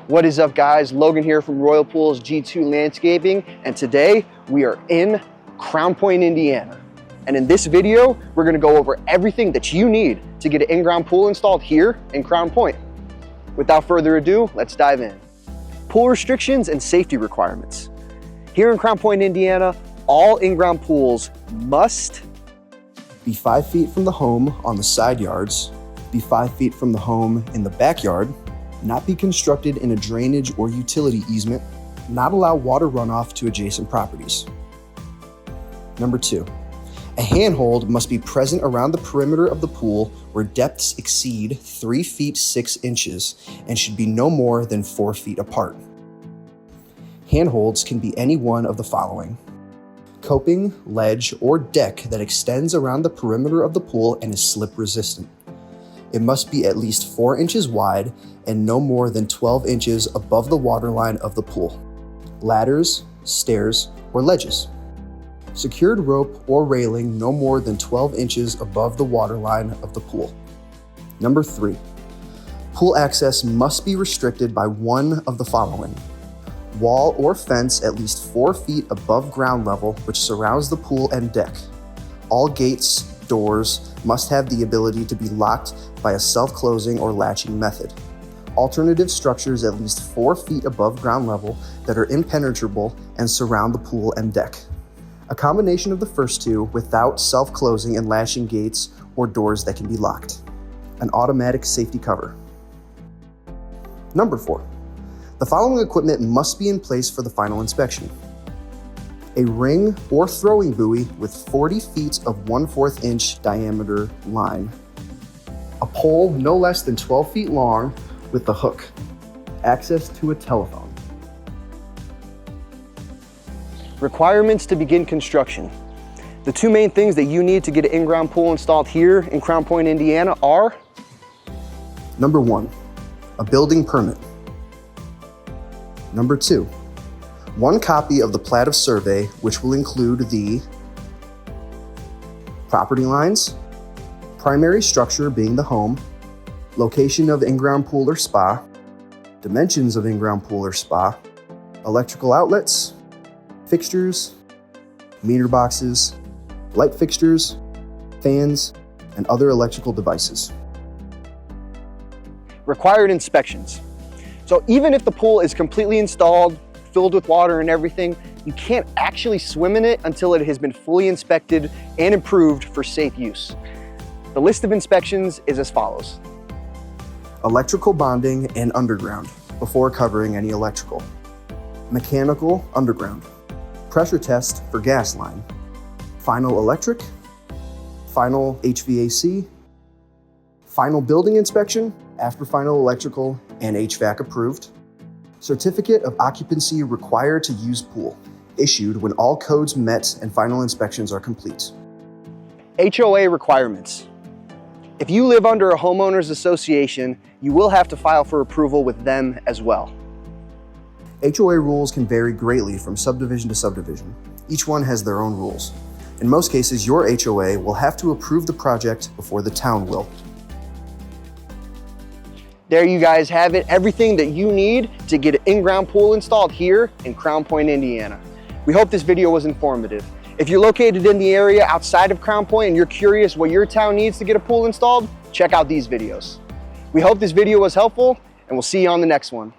What is up, guys? Logan here from Royal Pools G2 Landscaping, and today we are in Crown Point, Indiana. And in this video, we're gonna go over everything that you need to get an in-ground pool installed here in Crown Point. Without further ado, let's dive in. Pool restrictions and safety requirements. Here in Crown Point, Indiana, all in-ground pools must be 5 feet from the home on the side yards, be 5 feet from the home in the backyard, not be constructed in a drainage or utility easement, not allow water runoff to adjacent properties. Number 2, a handhold must be present around the perimeter of the pool where depths exceed 3 feet 6 inches and should be no more than 4 feet apart. Handholds can be any one of the following: coping, ledge, or deck that extends around the perimeter of the pool and is slip resistant. It must be at least 4 inches wide and no more than 12 inches above the waterline of the pool. Ladders, stairs, or ledges. Secured rope or railing no more than 12 inches above the waterline of the pool. Number 3, pool access must be restricted by one of the following: wall or fence at least 4 feet above ground level which surrounds the pool and deck. All gates, doors must have the ability to be locked by a self-closing or latching method. Alternative structures at least 4 feet above ground level that are impenetrable and surround the pool and deck. A combination of the first two without self-closing and latching gates or doors that can be locked. An automatic safety cover. Number 4, the following equipment must be in place for the final inspection: a ring or throwing buoy with 40 feet of 1/4 inch diameter line, a pole no less than 12 feet long with a hook, access to a telephone. requirements to begin construction. The two main things that you need to get an in-ground pool installed here in Crown Point, Indiana are: Number 1, a building permit. Number 2, one copy of the plat of survey, which will include the property lines, primary structure being the home, location of in-ground pool or spa, dimensions of in-ground pool or spa, electrical outlets, fixtures, meter boxes, light fixtures, fans, and other electrical devices. Required inspections. So even if the pool is completely installed, filled with water and everything, you can't actually swim in it until it has been fully inspected and improved for safe use. The list of inspections is as follows: Electrical bonding and underground before covering any electrical. Mechanical underground. Pressure test for gas line. Final electric. Final HVAC. Final building inspection after final electrical and HVAC approved. Certificate of occupancy required to use pool, issued when all codes met and final inspections are complete. HOA requirements. If you live under a homeowners association, you will have to file for approval with them as well. HOA rules can vary greatly from subdivision to subdivision. Each one has their own rules. In most cases, your HOA will have to approve the project before the town will. There you guys have it, everything that you need to get an in-ground pool installed here in Crown Point, Indiana. We hope this video was informative. If you're located in the area outside of Crown Point and you're curious what your town needs to get a pool installed, check out these videos. We hope this video was helpful, and we'll see you on the next one.